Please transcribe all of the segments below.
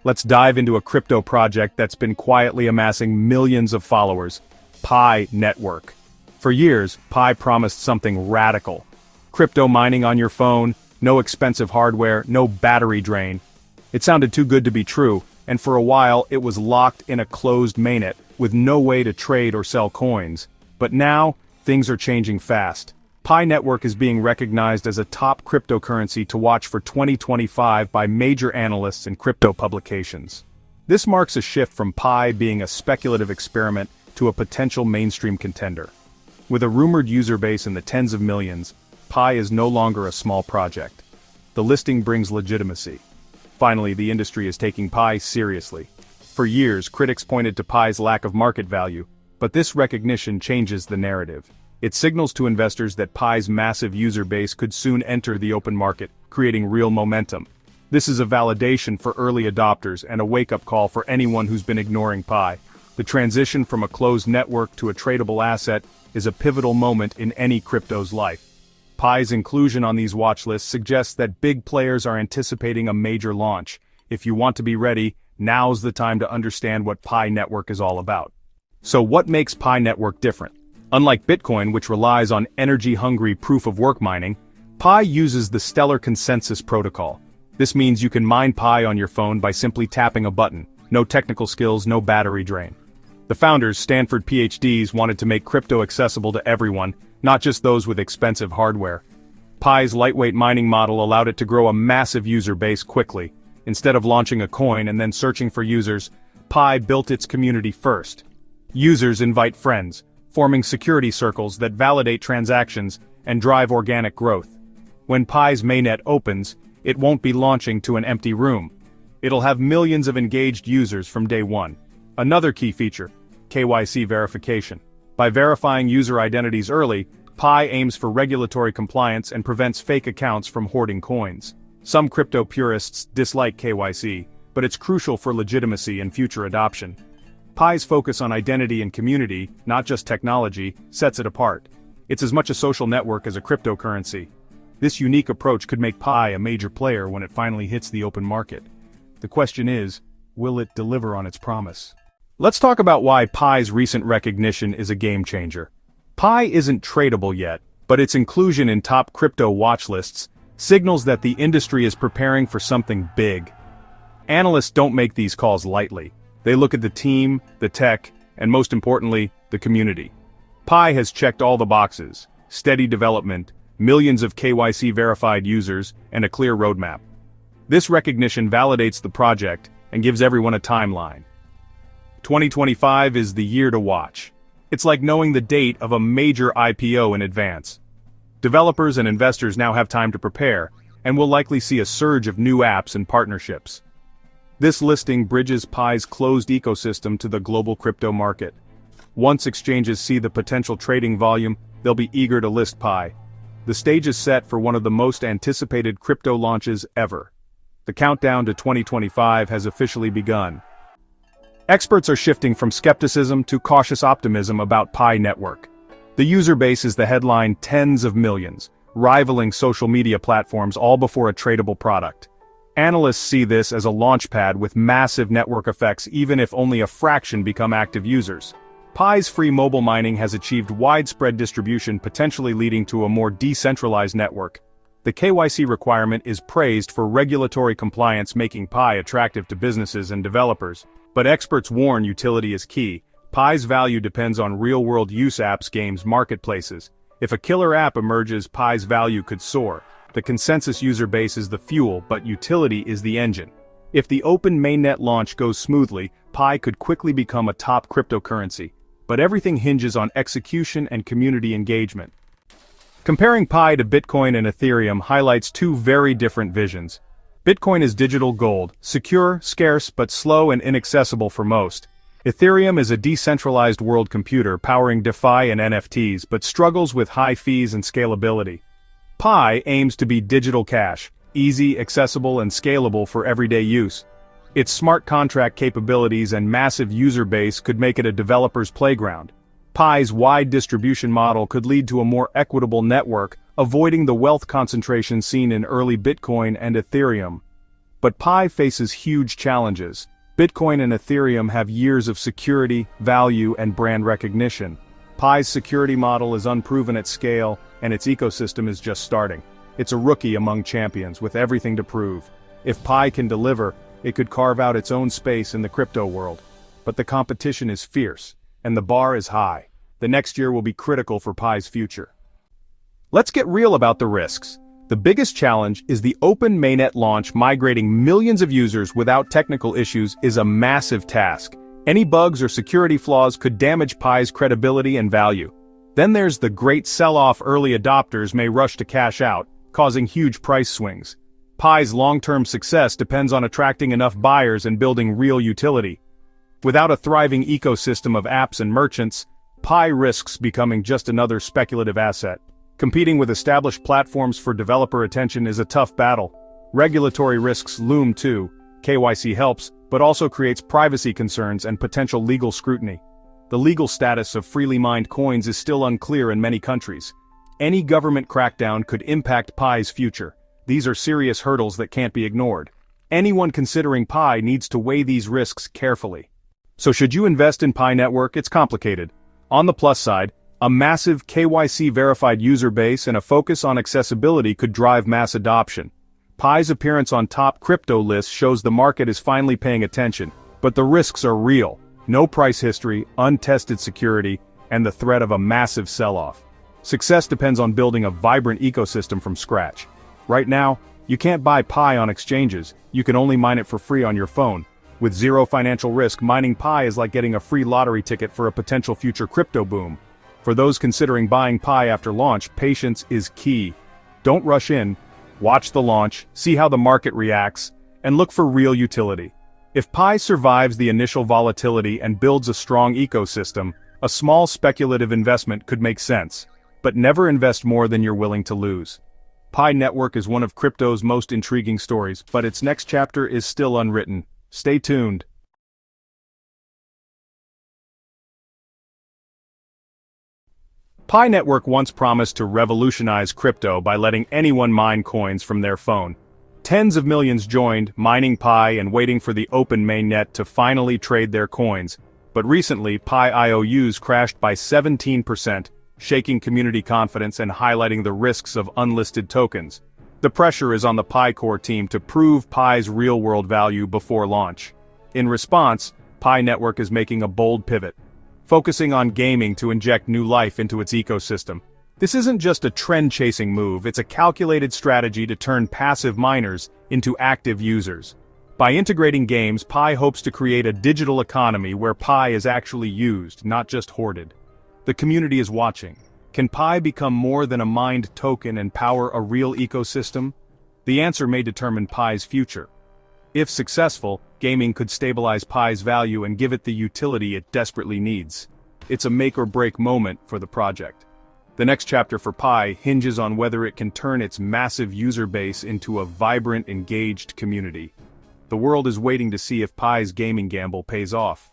Let's dive into a crypto project that's been quietly amassing millions of followers, Pi Network. For years, Pi promised something radical. Crypto mining on your phone, no expensive hardware, no battery drain. It sounded too good to be true, and for a while it was locked in a closed mainnet, with no way to trade or sell coins. But now, things are changing fast. Pi Network is being recognized as a top cryptocurrency to watch for 2025 by major analysts and crypto publications. This marks a shift from Pi being a speculative experiment to a potential mainstream contender. With a rumored user base in the tens of millions, Pi is no longer a small project. The listing brings legitimacy. Finally, the industry is taking Pi seriously. For years, critics pointed to Pi's lack of market value, but this recognition changes the narrative. It signals to investors that Pi's massive user base could soon enter the open market, creating real momentum. This is a validation for early adopters and a wake-up call for anyone who's been ignoring Pi. The transition from a closed network to a tradable asset is a pivotal moment in any crypto's life. Pi's inclusion on these watch lists suggests that big players are anticipating a major launch. If you want to be ready, now's the time to understand what Pi Network is all about. So what makes Pi Network different? Unlike Bitcoin, which relies on energy-hungry proof-of-work mining, Pi uses the Stellar Consensus Protocol. This means you can mine Pi on your phone by simply tapping a button. No technical skills, no battery drain. The founders, Stanford PhDs, wanted to make crypto accessible to everyone, not just those with expensive hardware. Pi's lightweight mining model allowed it to grow a massive user base quickly. Instead of launching a coin and then searching for users, Pi built its community first. Users invite friends, forming security circles that validate transactions and drive organic growth. When Pi's mainnet opens, it won't be launching to an empty room. It'll have millions of engaged users from day one. Another key feature, KYC verification. By verifying user identities early, Pi aims for regulatory compliance and prevents fake accounts from hoarding coins. Some crypto purists dislike KYC, but it's crucial for legitimacy and future adoption. Pi's focus on identity and community, not just technology, sets it apart. It's as much a social network as a cryptocurrency. This unique approach could make Pi a major player when it finally hits the open market. The question is, will it deliver on its promise? Let's talk about why Pi's recent recognition is a game changer. Pi isn't tradable yet, but its inclusion in top crypto watch lists signals that the industry is preparing for something big. Analysts don't make these calls lightly. They look at the team, the tech, and most importantly, the community. Pi has checked all the boxes: steady development, millions of KYC verified users, and a clear roadmap. This recognition validates the project and gives everyone a timeline. 2025 is the year to watch. It's like knowing the date of a major IPO in advance. Developers and investors now have time to prepare, and we'll likely see a surge of new apps and partnerships. This listing bridges Pi's closed ecosystem to the global crypto market. Once exchanges see the potential trading volume, they'll be eager to list Pi. The stage is set for one of the most anticipated crypto launches ever. The countdown to 2025 has officially begun. Experts are shifting from skepticism to cautious optimism about Pi Network. The user base is the headline tens of millions, rivaling social media platforms all before a tradable product. Analysts see this as a launchpad with massive network effects even if only a fraction become active users. Pi's free mobile mining has achieved widespread distribution, potentially leading to a more decentralized network. The KYC requirement is praised for regulatory compliance, making Pi attractive to businesses and developers. But experts warn utility is key. Pi's value depends on real-world use: apps, games, marketplaces. If a killer app emerges, Pi's value could soar. The consensus user base is the fuel, but utility is the engine. If the open mainnet launch goes smoothly, Pi could quickly become a top cryptocurrency. But everything hinges on execution and community engagement. Comparing Pi to Bitcoin and Ethereum highlights two very different visions. Bitcoin is digital gold, secure, scarce, but slow and inaccessible for most. Ethereum is a decentralized world computer powering DeFi and NFTs, but struggles with high fees and scalability. Pi aims to be digital cash, easy, accessible, and scalable for everyday use. Its smart contract capabilities and massive user base could make it a developer's playground. Pi's wide distribution model could lead to a more equitable network, avoiding the wealth concentration seen in early Bitcoin and Ethereum. But Pi faces huge challenges. Bitcoin and Ethereum have years of security, value, and brand recognition. Pi's security model is unproven at scale, and its ecosystem is just starting. It's a rookie among champions with everything to prove. If Pi can deliver, it could carve out its own space in the crypto world. But the competition is fierce, and the bar is high. The next year will be critical for Pi's future. Let's get real about the risks. The biggest challenge is the open mainnet launch. Migrating millions of users without technical issues is a massive task. Any bugs or security flaws could damage Pi's credibility and value. Then there's the great sell-off. Early adopters may rush to cash out, causing huge price swings. Pi's long-term success depends on attracting enough buyers and building real utility. Without a thriving ecosystem of apps and merchants, Pi risks becoming just another speculative asset. Competing with established platforms for developer attention is a tough battle. Regulatory risks loom too. KYC helps, but also creates privacy concerns and potential legal scrutiny. The legal status of freely mined coins is still unclear in many countries. Any government crackdown could impact Pi's future. These are serious hurdles that can't be ignored. Anyone considering Pi needs to weigh these risks carefully. So should you invest in Pi Network? It's complicated. On the plus side, a massive KYC-verified user base and a focus on accessibility could drive mass adoption. Pi's appearance on top crypto lists shows the market is finally paying attention, but the risks are real. No price history, untested security, and the threat of a massive sell-off. Success depends on building a vibrant ecosystem from scratch. Right now, you can't buy Pi on exchanges, you can only mine it for free on your phone. With zero financial risk, mining Pi is like getting a free lottery ticket for a potential future crypto boom. For those considering buying Pi after launch, patience is key. Don't rush in, watch the launch, see how the market reacts, and look for real utility. If Pi survives the initial volatility and builds a strong ecosystem, a small speculative investment could make sense. But never invest more than you're willing to lose. Pi Network is one of crypto's most intriguing stories, but its next chapter is still unwritten. Stay tuned. Pi Network once promised to revolutionize crypto by letting anyone mine coins from their phone. Tens of millions joined, mining Pi and waiting for the open mainnet to finally trade their coins. But recently, Pi IOUs crashed by 17%, shaking community confidence and highlighting the risks of unlisted tokens. The pressure is on the Pi core team to prove Pi's real-world value before launch. In response, Pi Network is making a bold pivot, focusing on gaming to inject new life into its ecosystem. This isn't just a trend-chasing move, it's a calculated strategy to turn passive miners into active users. By integrating games, Pi hopes to create a digital economy where Pi is actually used, not just hoarded. The community is watching. Can Pi become more than a mined token and power a real ecosystem? The answer may determine Pi's future. If successful, gaming could stabilize Pi's value and give it the utility it desperately needs. It's a make-or-break moment for the project. The next chapter for Pi hinges on whether it can turn its massive user base into a vibrant, engaged community. The world is waiting to see if Pi's gaming gamble pays off.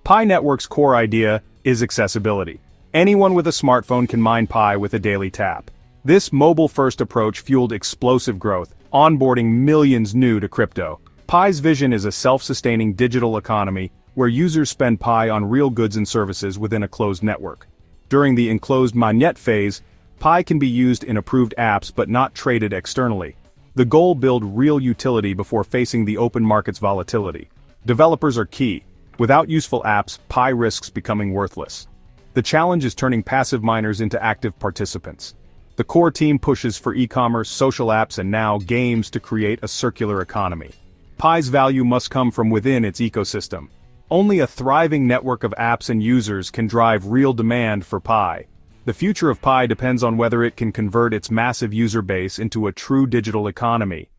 Pi Network's core idea is accessibility. Anyone with a smartphone can mine Pi with a daily tap. This mobile-first approach fueled explosive growth, onboarding millions new to crypto. Pi's vision is a self-sustaining digital economy where users spend Pi on real goods and services within a closed network. During the enclosed mainnet phase, Pi can be used in approved apps but not traded externally. The goal: build real utility before facing the open market's volatility. Developers are key. Without useful apps, Pi risks becoming worthless. The challenge is turning passive miners into active participants. The core team pushes for e-commerce, social apps, and now games to create a circular economy. Pi's value must come from within its ecosystem. Only a thriving network of apps and users can drive real demand for Pi. The future of Pi depends on whether it can convert its massive user base into a true digital economy.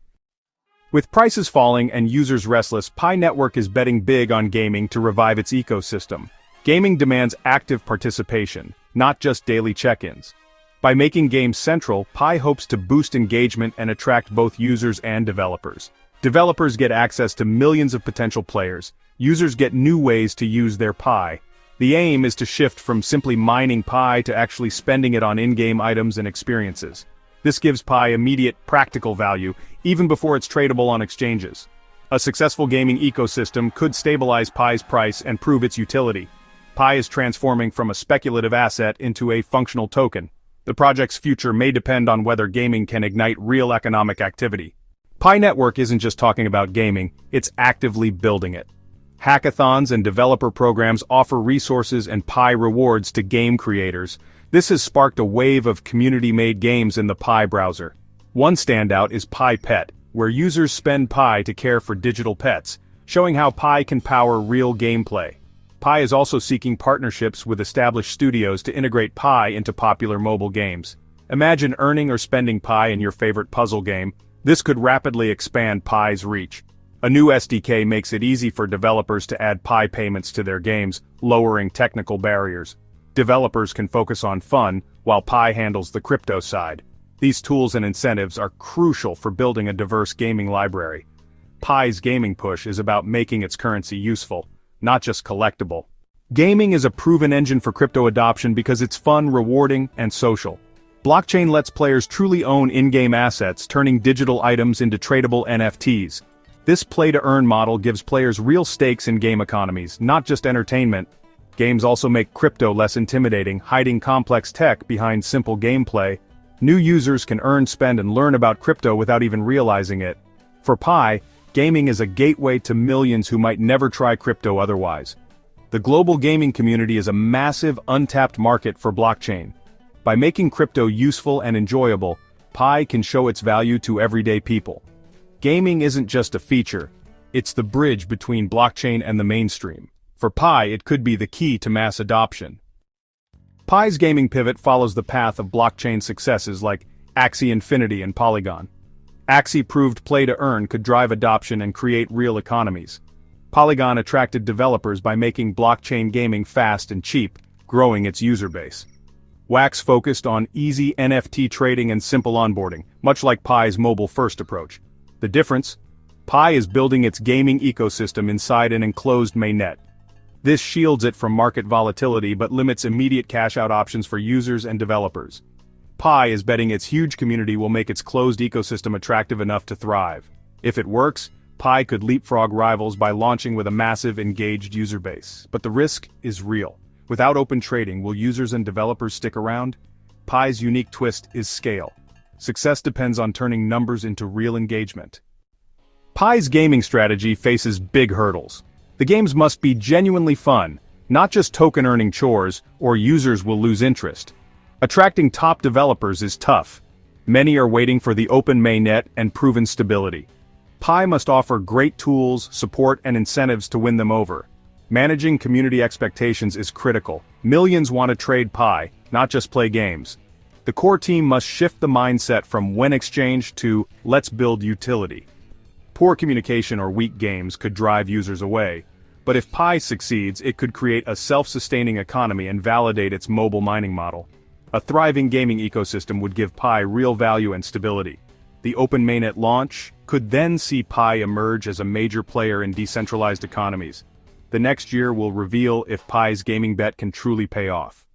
With prices falling and users restless, Pi Network is betting big on gaming to revive its ecosystem. Gaming demands active participation, not just daily check-ins. By making games central, Pi hopes to boost engagement and attract both users and developers. Developers get access to millions of potential players. Users get new ways to use their Pi. The aim is to shift from simply mining Pi to actually spending it on in-game items and experiences. This gives Pi immediate, practical value, even before it's tradable on exchanges. A successful gaming ecosystem could stabilize Pi's price and prove its utility. Pi is transforming from a speculative asset into a functional token. The project's future may depend on whether gaming can ignite real economic activity. Pi Network isn't just talking about gaming, it's actively building it. Hackathons and developer programs offer resources and Pi rewards to game creators. This has sparked a wave of community-made games in the Pi browser. One standout is Pi Pet, where users spend Pi to care for digital pets, showing how Pi can power real gameplay. Pi is also seeking partnerships with established studios to integrate Pi into popular mobile games. Imagine earning or spending Pi in your favorite puzzle game. This could rapidly expand Pi's reach. A new SDK makes it easy for developers to add Pi payments to their games, lowering technical barriers. Developers can focus on fun, while Pi handles the crypto side. These tools and incentives are crucial for building a diverse gaming library. Pi's gaming push is about making its currency useful, not just collectible. Gaming is a proven engine for crypto adoption because it's fun, rewarding, and social. Blockchain lets players truly own in-game assets, turning digital items into tradable NFTs. This play-to-earn model gives players real stakes in game economies, not just entertainment. Games also make crypto less intimidating, hiding complex tech behind simple gameplay. New users can earn, spend, and learn about crypto without even realizing it. For Pi, gaming is a gateway to millions who might never try crypto otherwise. The global gaming community is a massive, untapped market for blockchain. By making crypto useful and enjoyable, Pi can show its value to everyday people. Gaming isn't just a feature, it's the bridge between blockchain and the mainstream. For Pi, it could be the key to mass adoption. Pi's gaming pivot follows the path of blockchain successes like Axie Infinity and Polygon. Axie proved play-to-earn could drive adoption and create real economies. Polygon attracted developers by making blockchain gaming fast and cheap, growing its user base. Wax focused on easy NFT trading and simple onboarding, much like Pi's mobile-first approach. The difference? Pi is building its gaming ecosystem inside an enclosed mainnet. This shields it from market volatility but limits immediate cash-out options for users and developers. Pi is betting its huge community will make its closed ecosystem attractive enough to thrive. If it works, Pi could leapfrog rivals by launching with a massive, engaged user base. But the risk is real. Without open trading, will users and developers stick around? Pi's unique twist is scale. Success depends on turning numbers into real engagement. Pi's gaming strategy faces big hurdles. The games must be genuinely fun, not just token-earning chores, or users will lose interest. Attracting top developers is tough. Many are waiting for the open mainnet and proven stability. Pi must offer great tools, support, and incentives to win them over. Managing community expectations is critical. Millions want to trade Pi, not just play games. The core team must shift the mindset from when exchange to let's build utility. Poor communication or weak games could drive users away, but if Pi succeeds, it could create a self-sustaining economy and validate its mobile mining model. A thriving gaming ecosystem would give Pi real value and stability. The open mainnet launch could then see Pi emerge as a major player in decentralized economies. The next year will reveal if Pi's gaming bet can truly pay off.